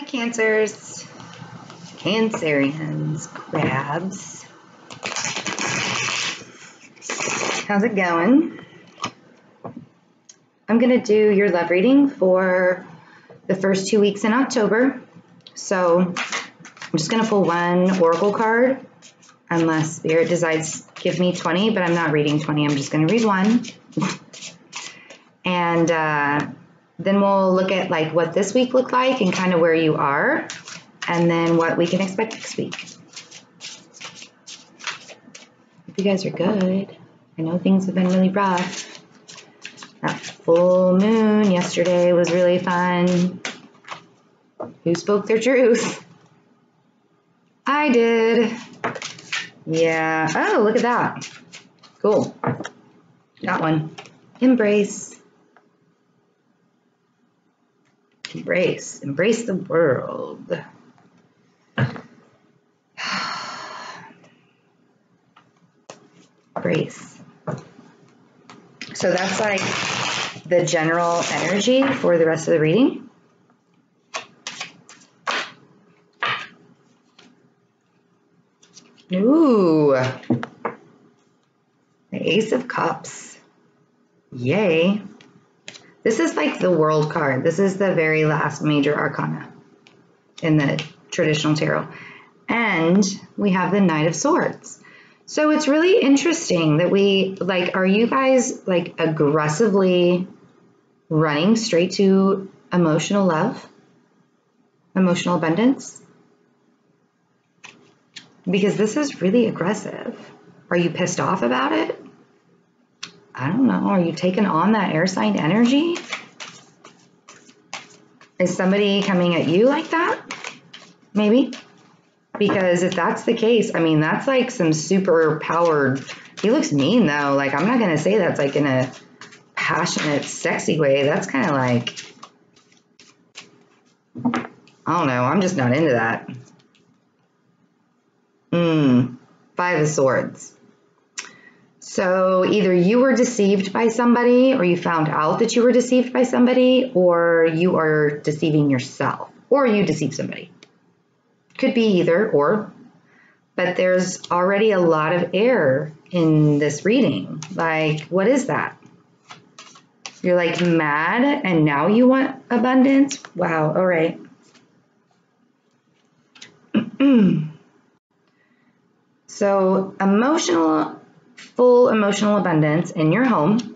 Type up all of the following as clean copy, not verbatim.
Hi, Cancers, Cancerians, Crabs. How's it going? I'm going to do your love reading for the first 2 weeks in October. So I'm just going to pull one oracle card, unless Spirit decides to give me 20, but I'm not reading 20. I'm just going to read one. And then we'll look at like what this week looked like and kind of where you are, and then what we can expect next week. Hope you guys are good. I know things have been really rough. That full moon yesterday was really fun. Who spoke their truth? I did. Yeah. Oh, look at that. Cool. Got one. Embrace. Embrace. Embrace the world. Embrace. So that's like the general energy for the rest of the reading. Ooh. The Ace of Cups. Yay. This is like the World card. This is the very last major arcana in the traditional tarot. And we have the Knight of Swords. So it's really interesting that we, like, are you guys like aggressively running straight to emotional love? Emotional abundance? Because this is really aggressive. Are you pissed off about it? I don't know. Are you taking on that air sign energy? Is somebody coming at you like that? Maybe. Because if that's the case, I mean, that's like some super powered. He looks mean though. Like, I'm not going to say that's like in a passionate, sexy way. That's kind of like, I don't know. I'm just not into that. Five of Swords. So either you were deceived by somebody, or you found out that you were deceived by somebody, or you are deceiving yourself, or you deceive somebody. Could be either or, but there's already a lot of air in this reading. Like, what is that? You're like mad and now you want abundance? Wow, all right. So full emotional abundance in your home.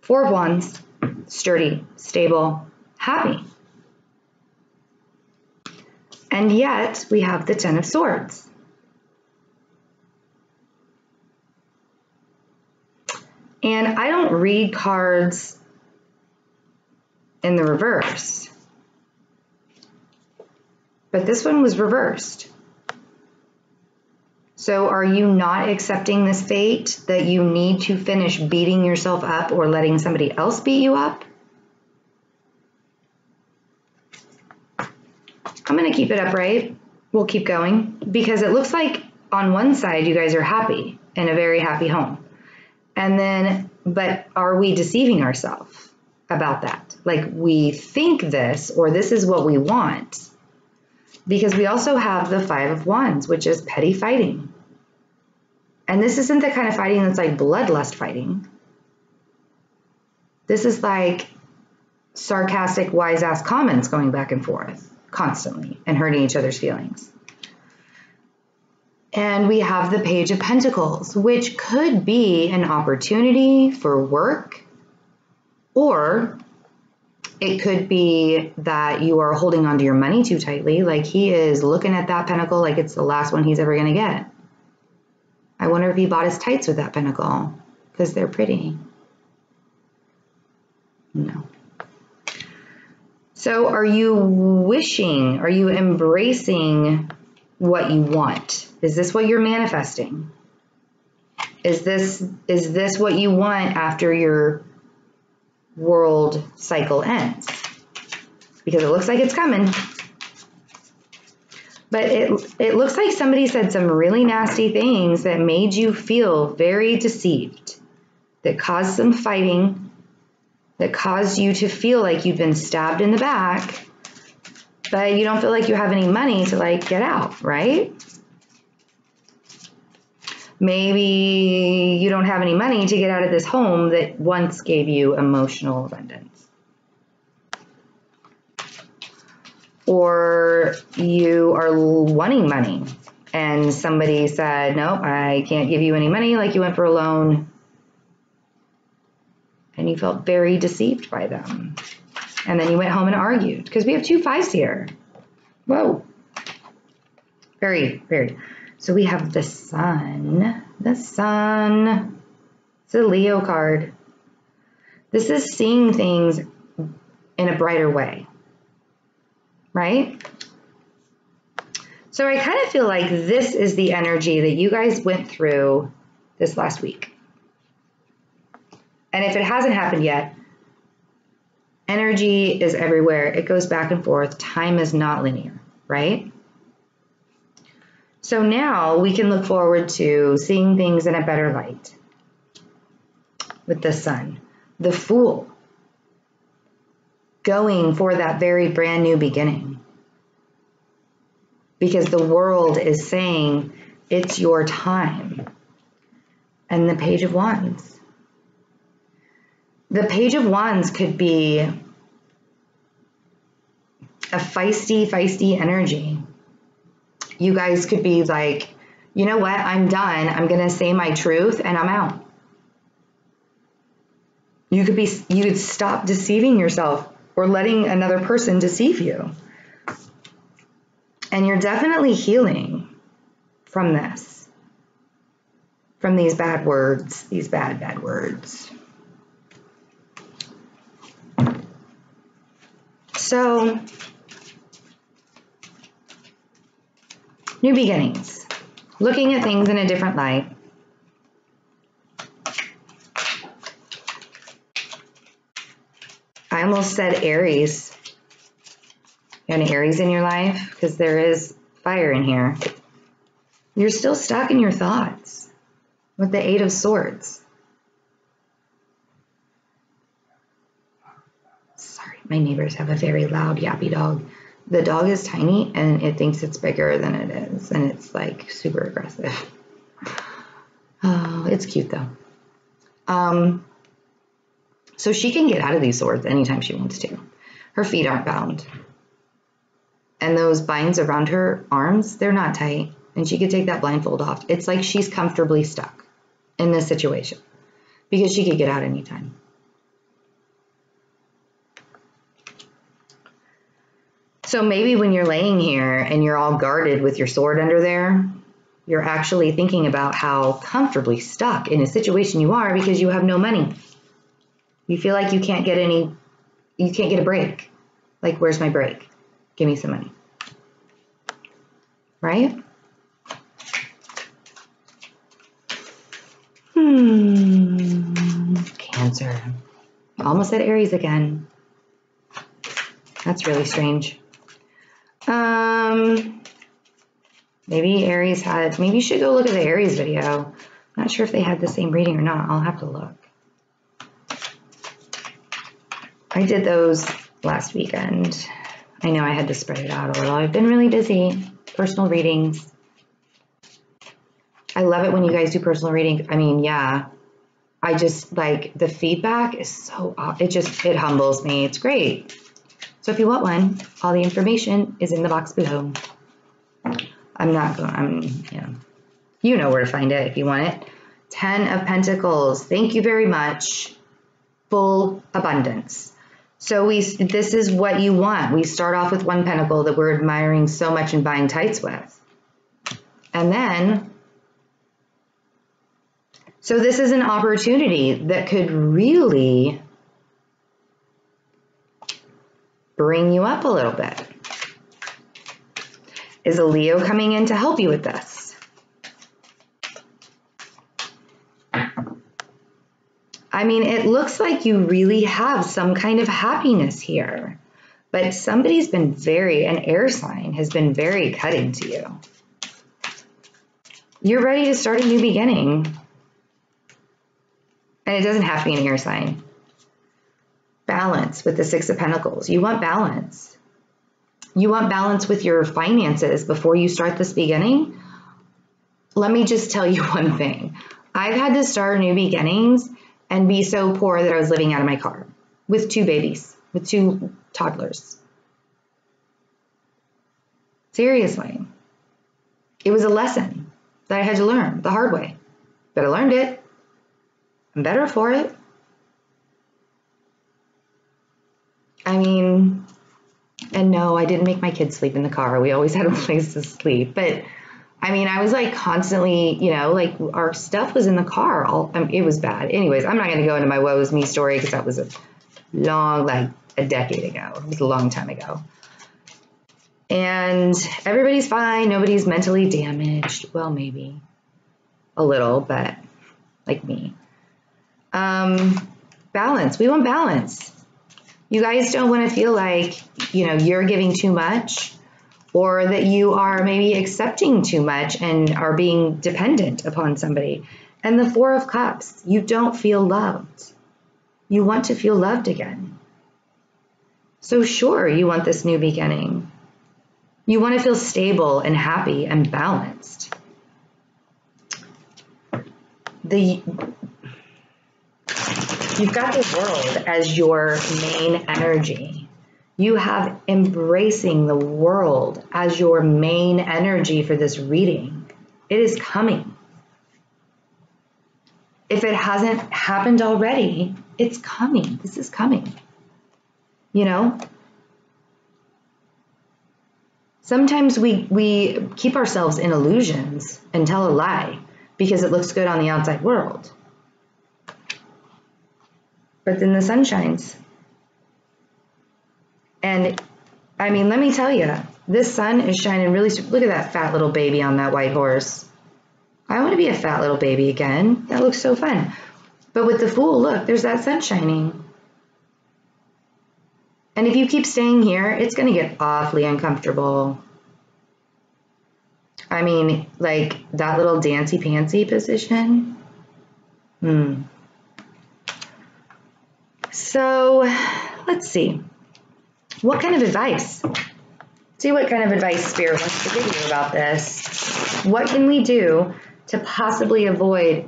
Four of Wands, sturdy, stable, happy. And yet we have the Ten of Swords. And I don't read cards in the reverse, but this one was reversed. So are you not accepting this fate that you need to finish beating yourself up or letting somebody else beat you up? I'm going to keep it upright. We'll keep going because it looks like on one side you guys are happy in a very happy home. And then, but are we deceiving ourselves about that? Like we think this or this is what we want. Because we also have the Five of Wands, which is petty fighting. And this isn't the kind of fighting that's like bloodlust fighting. This is like sarcastic, wise-ass comments going back and forth constantly and hurting each other's feelings. And we have the Page of Pentacles, which could be an opportunity for work, or it could be that you are holding onto your money too tightly. Like he is looking at that pentacle like it's the last one he's ever going to get. I wonder if he bought his tights with that pentacle because they're pretty. No. So are you wishing, are you embracing what you want? Is this what you're manifesting? Is this what you want after your world cycle ends? Because it looks like it's coming. But it looks like somebody said some really nasty things that made you feel very deceived, that caused some fighting, that caused you to feel like you've been stabbed in the back, but you don't feel like you have any money to like get out, right? Maybe you don't have any money to get out of this home that once gave you emotional abundance. Or you are wanting money and somebody said, nope, I can't give you any money, like you went for a loan, and you felt very deceived by them. And then you went home and argued, because we have 2 5s here. Whoa. Very, very. So we have the sun. The sun. It's a Leo card. This is seeing things in a brighter way, right? So I kind of feel like this is the energy that you guys went through this last week. And if it hasn't happened yet, energy is everywhere. It goes back and forth. Time is not linear, right? So now we can look forward to seeing things in a better light with the sun. The Fool, going for that very brand new beginning. Because the world is saying it's your time. And the Page of Wands. The Page of Wands could be a feisty energy. You guys could be like, you know what, I'm done. I'm going to say my truth and I'm out. You could stop deceiving yourself or letting another person deceive you. And you're definitely healing from this, from these bad words, these bad words. So, new beginnings, looking at things in a different light. I almost said Aries. You have an Aries in your life? Because there is fire in here. You're still stuck in your thoughts with the 8 of Swords. Sorry, my neighbors have a very loud yappy dog. The dog is tiny and it thinks it's bigger than it is. And it's like super aggressive. Oh, it's cute though. So she can get out of these swords anytime she wants to. Her feet aren't bound. And those binds around her arms, they're not tight. And she could take that blindfold off. It's like she's comfortably stuck in this situation because she could get out anytime. So maybe when you're laying here and you're all guarded with your sword under there, you're actually thinking about how comfortably stuck in a situation you are because you have no money. You feel like you can't get a break. Like, where's my break? Give me some money. Right? Cancer. Almost at Aries again. That's really strange. Maybe Aries maybe you should go look at the Aries video. I'm not sure if they had the same reading or not. I'll have to look. I did those last weekend. I know I had to spread it out a little. I've been really busy. Personal readings. I love it when you guys do personal readings. I mean, yeah. I just like the feedback is so, it humbles me. It's great. So if you want one, all the information is in the box below. You know where to find it if you want it. 10 of Pentacles. Thank you very much. Full abundance. So this is what you want. We start off with 1 pentacle that we're admiring so much and buying tights with. And then, so this is an opportunity that could really bring you up a little bit. Is a Leo coming in to help you with this? I mean, it looks like you really have some kind of happiness here, but somebody's been an air sign has been very cutting to you. You're ready to start a new beginning. And it doesn't have to be an air sign. Balance with the 6 of Pentacles. You want balance. You want balance with your finances before you start this beginning? Let me just tell you one thing. I've had to start new beginnings and be so poor that I was living out of my car with 2 babies, with 2 toddlers. Seriously. It was a lesson that I had to learn the hard way, but I learned it. I'm better for it. I mean, and no, I didn't make my kids sleep in the car. We always had a place to sleep. But I mean, I was like constantly, you know, like our stuff was in the car. It was bad. Anyways, I'm not going to go into my woe is me story because that was a long, like a decade ago. It was a long time ago. And everybody's fine. Nobody's mentally damaged. Well, maybe a little, but like me. Balance. We want balance. You guys don't want to feel like, you know, you're giving too much or that you are maybe accepting too much and are being dependent upon somebody. And the 4 of Cups, you don't feel loved. You want to feel loved again. So sure, you want this new beginning. You want to feel stable and happy and balanced. You've got the world as your main energy. You have embracing the world as your main energy for this reading. It is coming. If it hasn't happened already, it's coming. This is coming. You know? Sometimes we keep ourselves in illusions and tell a lie because it looks good on the outside world. But then the sun shines. And I mean, let me tell you, this sun is shining really, look at that fat little baby on that white horse. I want to be a fat little baby again. That looks so fun. But with the Fool, look, there's that sun shining. And if you keep staying here, it's going to get awfully uncomfortable. I mean, like that little dancy-pantsy position. So let's see. What kind of advice? See what kind of advice Spirit wants to give you about this. What can we do to possibly avoid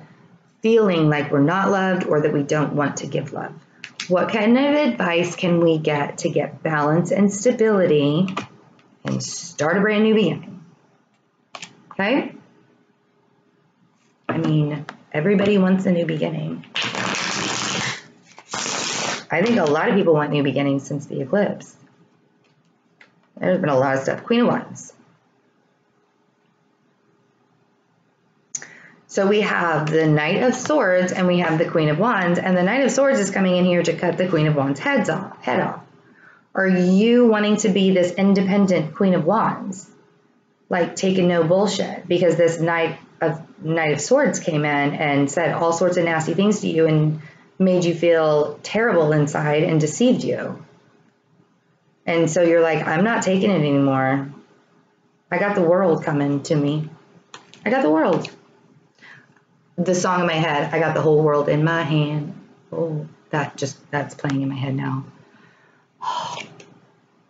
feeling like we're not loved or that we don't want to give love? What kind of advice can we get to get balance and stability and start a brand new beginning? Okay? I mean, everybody wants a new beginning. I think a lot of people want new beginnings since the eclipse. There's been a lot of stuff. Queen of Wands. So we have the Knight of Swords and we have the Queen of Wands, and the Knight of Swords is coming in here to cut the Queen of Wands head off. Are you wanting to be this independent Queen of Wands? Like taking no bullshit because this Knight of Swords came in and said all sorts of nasty things to you and made you feel terrible inside and deceived you. And so you're like, I'm not taking it anymore. I got the world coming to me. I got the world. The song in my head, I got the whole world in my hand. Oh, that's playing in my head now.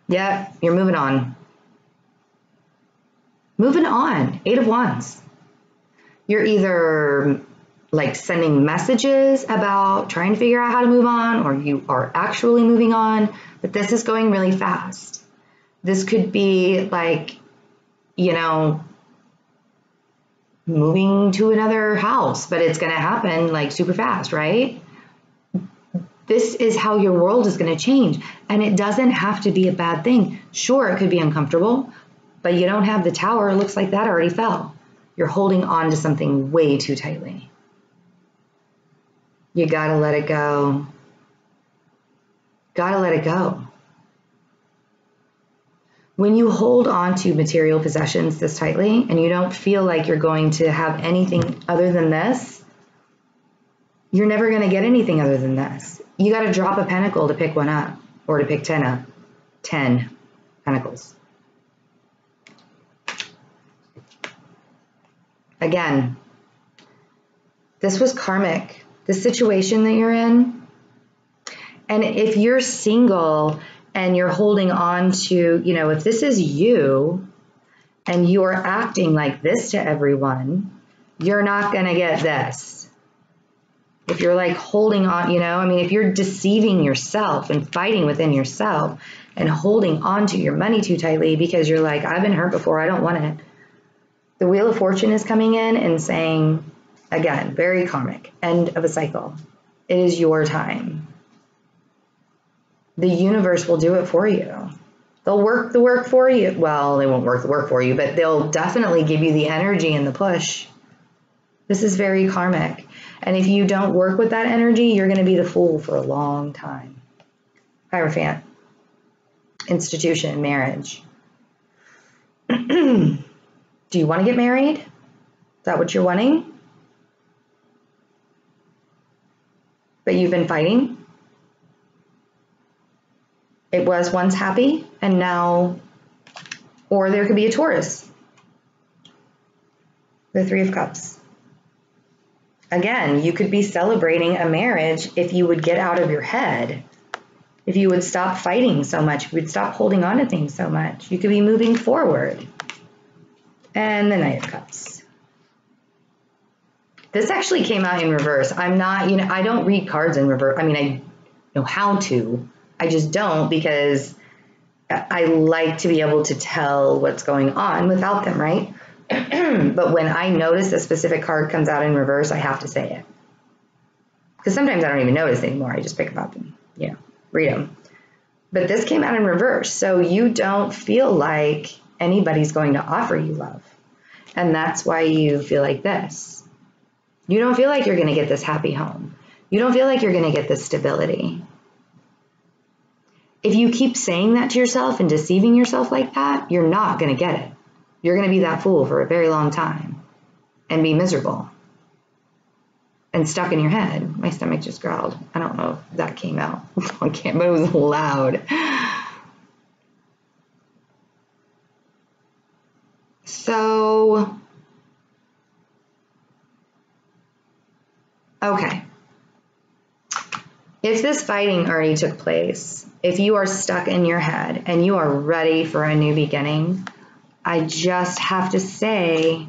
Yeah, you're moving on. Moving on. 8 of Wands. You're either like sending messages about trying to figure out how to move on, or you are actually moving on, but this is going really fast. This could be like, you know, moving to another house, but it's going to happen like super fast, right? This is how your world is going to change. And it doesn't have to be a bad thing. Sure, it could be uncomfortable, but you don't have the Tower. It looks like that already fell. You're holding on to something way too tightly. You got to let it go. Got to let it go. When you hold on to material possessions this tightly and you don't feel like you're going to have anything other than this, you're never going to get anything other than this. You got to drop a pentacle to pick one up, or to pick 10 up. 10 pentacles. Again, this was karmic. The situation that you're in. And if you're single and you're holding on to, you know, if this is you and you're acting like this to everyone, you're not going to get this. If you're like holding on, you know, I mean, if you're deceiving yourself and fighting within yourself and holding on to your money too tightly because you're like, I've been hurt before, I don't want it. The Wheel of Fortune is coming in and saying, again, very karmic, end of a cycle. It is your time. The universe will do it for you. They'll work the work for you. Well, they won't work the work for you, but they'll definitely give you the energy and the push. This is very karmic. And if you don't work with that energy, you're going to be the fool for a long time. Hierophant. Institution, marriage. Do you want to get married? Is that what you're wanting? But you've been fighting? It was once happy and now, or there could be a Taurus. The Three of Cups. Again, you could be celebrating a marriage if you would get out of your head. If you would stop fighting so much, if you would stop holding on to things so much, you could be moving forward. And the Knight of Cups. This actually came out in reverse. I'm not, you know, I don't read cards in reverse. I mean, I know how to. I just don't because I like to be able to tell what's going on without them, right? But when I notice a specific card comes out in reverse, I have to say it. Because sometimes I don't even notice anymore. I just pick them up and, you know, read them. But this came out in reverse. So you don't feel like anybody's going to offer you love. And that's why you feel like this. You don't feel like you're going to get this happy home. You don't feel like you're going to get this stability. If you keep saying that to yourself and deceiving yourself like that, you're not going to get it. You're going to be that fool for a very long time and be miserable and stuck in your head. My stomach just growled. I don't know if that came out on camera, but it was loud. So, okay. If this fighting already took place, if you are stuck in your head and you are ready for a new beginning, I just have to say,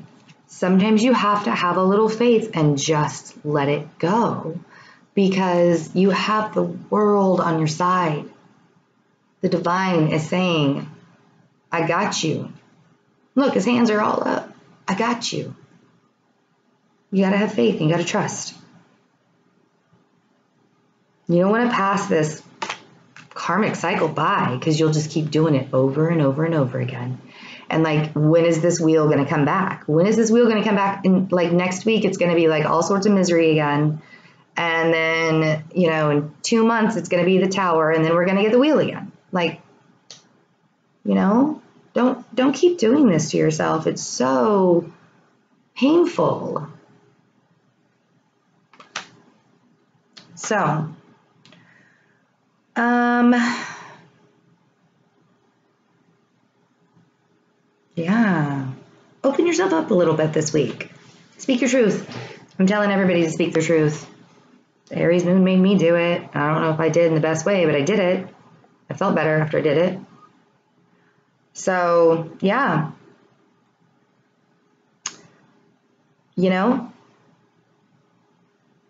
sometimes you have to have a little faith and just let it go because you have the world on your side. The divine is saying, I got you. Look, his hands are all up. I got you. You got to have faith and you got to trust. You don't want to pass this karmic cycle by because you'll just keep doing it over and over and over again. And like, when is this wheel going to come back? When is this wheel going to come back? And like next week, it's going to be like all sorts of misery again. And then, you know, in 2 months, it's going to be the tower. And then we're going to get the wheel again. Like, you know, don't keep doing this to yourself. It's so painful. So, yeah, open yourself up a little bit this week. Speak your truth. I'm telling everybody to speak their truth. The Aries moon made me do it. I don't know if I did in the best way, but I did it. I felt better after I did it. So, yeah. You know,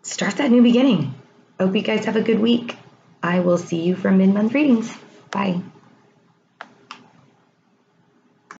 start that new beginning. Hope you guys have a good week. I will see you for mid-month readings. Bye.